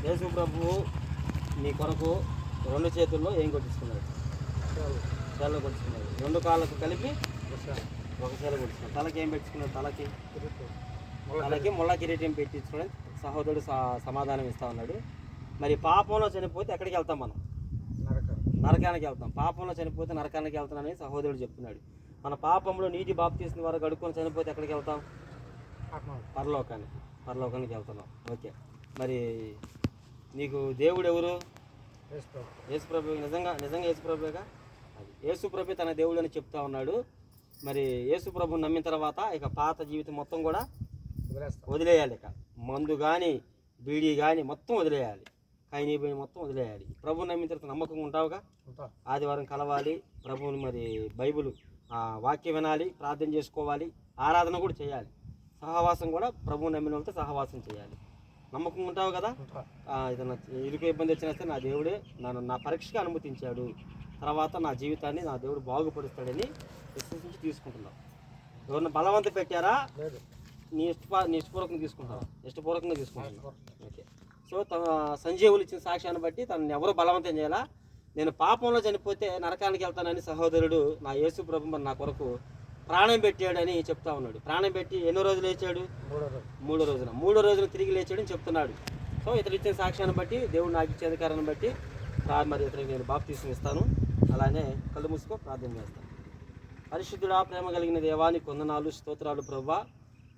యేసు ప్రభువు నీ కొరకు రెండు చేతుల్లో ఏం కొట్టించుకున్నాడు? చేలో కొట్టించుకున్నాడు. రెండు కాళ్ళకు కలిపి ఒక చేలో కొట్టించుకున్నాడు. తలకి ఏం పెట్టించుకున్నాడు? తలకి ముళ్ళ కిరీటం పెట్టించుకుని సహోదరుడు సమాధానం ఇస్తా ఉన్నాడు. మరి పాపంలో చనిపోతే ఎక్కడికి వెళ్తాం? మనం నరకానికి వెళ్తాం. పాపంలో చనిపోతే నరకానికి వెళ్తానని సహోదరుడు చెప్తున్నాడు. మన పాపంలో నీటి బాప్తీసిన వారు గడుక్కొని చనిపోతే ఎక్కడికి వెళ్తాం? పరలోకానికి వెళ్తున్నాం. ఓకే, మరి నీకు దేవుడు ఎవరు? యేసుప్రభు. నిజంగా యేసుప్రభుగా? అది యేసుప్రభు తన దేవుడు అని చెప్తా ఉన్నాడు. మరి యేసుప్రభుని నమ్మిన తర్వాత ఇక పాత జీవితం మొత్తం కూడా వదిలేయాలి. ఇక మందు కానీ బీడీ కానీ మొత్తం వదిలేయాలి. కైనీ మొత్తం వదిలేయాలి. ప్రభుని నమ్మిన తర్వాత నమ్మకంగా ఉంటావుగా? ఆదివారం కలవాలి, ప్రభువుని మరి బైబిల్ వాక్యం వినాలి, ప్రార్థన చేసుకోవాలి, ఆరాధన కూడా చేయాలి. సహవాసం కూడా ప్రభువు నమ్మిన వాళ్ళతో సహవాసం చేయాలి. నమ్మకంగా ఉంటావు కదా? ఏదైనా ఇరుకు ఇబ్బంది వచ్చినా సరే నా దేవుడే నా పరీక్షగా అనుమతించాడు, తర్వాత నా జీవితాన్ని నా దేవుడు బాగుపరుస్తాడని విశ్వసించి తీసుకుంటున్నావు. ఎవరన్నా బలవంతం పెట్టారా? నీ ఇష్టపూర్వకంగా తీసుకుంటావా? ఇష్టపూర్వకంగా తీసుకుంటున్నావు. ఓకే, సో సంజీవులు ఇచ్చిన సాక్ష్యాన్ని బట్టి తనని ఎవరు బలవంతం చేయాలా? నేను పాపంలో చనిపోతే నరకానికి వెళ్తానని సహోదరుడు నా యేసు ప్రభు మరి నా కొరకు ప్రాణం పెట్టాడని చెప్తా ఉన్నాడు. ప్రాణం పెట్టి ఎన్నో రోజులు లేచాడు? మూడో రోజున తిరిగి లేచాడని చెప్తున్నాడు. సో ఇతడు ఇచ్చిన సాక్ష్యాన్ని బట్టి దేవుడు నాకు ఇచ్చే అధికారాన్ని బట్టి మరి ఇతనికి నేను బాప్తీసం ఇస్తాను. అలానే కళ్ళు మూసుకో, ప్రార్థన చేస్తాను. పరిశుద్ధుడా, ప్రేమ కలిగిన దేవాని కొందనాలు, స్తోత్రాలు ప్రభువా.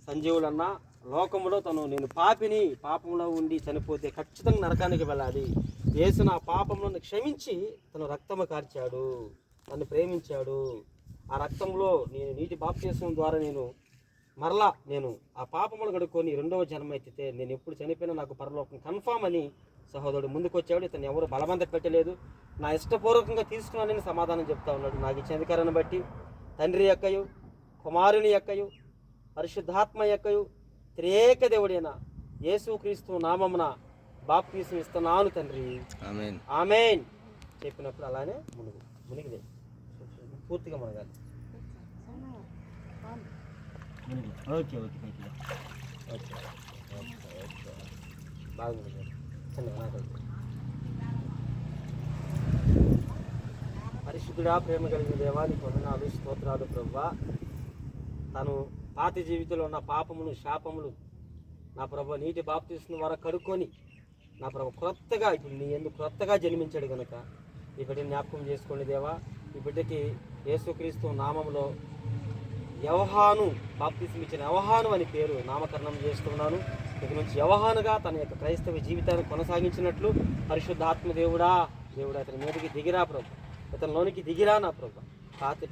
సంజీవులన్న లోకంలో నేను పాపిని, పాపంలో ఉండి చనిపోతే ఖచ్చితంగా నరకానికి వెళ్ళాలి. యేసు నా పాపంలో క్షమించి తన రక్తము కార్చాడు, నన్ను ప్రేమించాడు. ఆ రక్తంలో నేను నీటి బాప్తీసం ద్వారా మరలా ఆ పాపములు కడుక్కొని రెండవ జన్మ ఎత్తితే నేను ఎప్పుడు చనిపోయినా నాకు పరలోకం కన్ఫామ్ అని సహోదరుడు ముందుకొచ్చాడు. ఇతను ఎవరు బలవంత పెట్టలేదు, నా ఇష్టపూర్వకంగా తీసుకున్నానని సమాధానం చెప్తా ఉన్నాడు. నాకు ఇచ్చిన అధికారాన్ని బట్టి తండ్రి యొక్కయు, కుమారుని యొక్కయు, పరిశుద్ధాత్మ యొక్కయు, త్రియేక దేవుడైన యేసుక్రీస్తు నామమున బాప్తీసం ఇస్తున్నాను తండ్రి, ఆమేన్ చెప్పినప్పుడు అలానే మునిగిలే పూర్తిగా మునగాలి. ఓకే ఓకే ఓకే బాగుంది. పరిశుద్ధుడా, ప్రేమ కలిగిన దేవానికి వందనాలు, స్తోత్రాలు ప్రభువా. తను పాత జీవితంలో ఉన్న పాపములు, శాపములు నా ప్రభు నీటి బాప్తీసం ద్వారా కడుక్కొని నా ప్రభు క్రొత్తగా ఇప్పుడు నీ ఎందుకు క్రొత్తగా జన్మించాడు కనుక ఈ బిడ్డని జ్ఞాపకం చేసుకోండి దేవా. ఈ బిడ్డకి యేసుక్రీస్తు నామములో యవహాను, బాప్తీసం ఇచ్చిన యవహాను అని పేరు నామకరణం చేస్తున్నాను. ఇక నుంచి యవహానుగా తన యొక్క క్రైస్తవ జీవితాన్ని కొనసాగించినట్లు పరిశుద్ధాత్మ దేవుడా అతని మీదకి దిగిరా ప్రభు, అతనిలోనికి దిగిరా నా ప్రభు.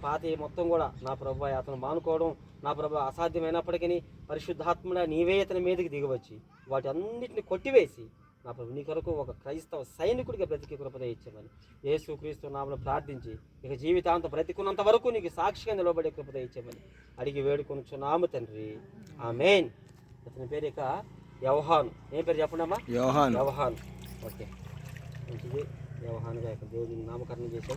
పాతి మొత్తం కూడా నా ప్రభు అతను మానుకోవడం నా ప్రభు అసాధ్యమైనప్పటికీ పరిశుద్ధాత్ముడా నీవే అతని మీదకి దిగవచ్చి వాటి అన్నింటిని కొట్టివేసి నా ప్రభు నీ కొరకు ఒక క్రైస్తవ సైనికుడిగా బ్రతికి కృపద ఇచ్చామని యేసుక్రీస్తు నామమున ప్రార్థించి ఇక జీవితాంతం బ్రతికున్నంత వరకు నీకు సాక్షిగా నిలబడే కృపద ఇచ్చామని అడిగి వేడుకొనుచున్నాము తండ్రి, ఆమేన్. అతని పేరు ఇక యవహాను. ఏం పేరు చెప్పండి అమ్మా? యవహాను. ఓకే, మంచిది. యవహానుగా ఇక దేవుడిని నామకరణం చేశాడు.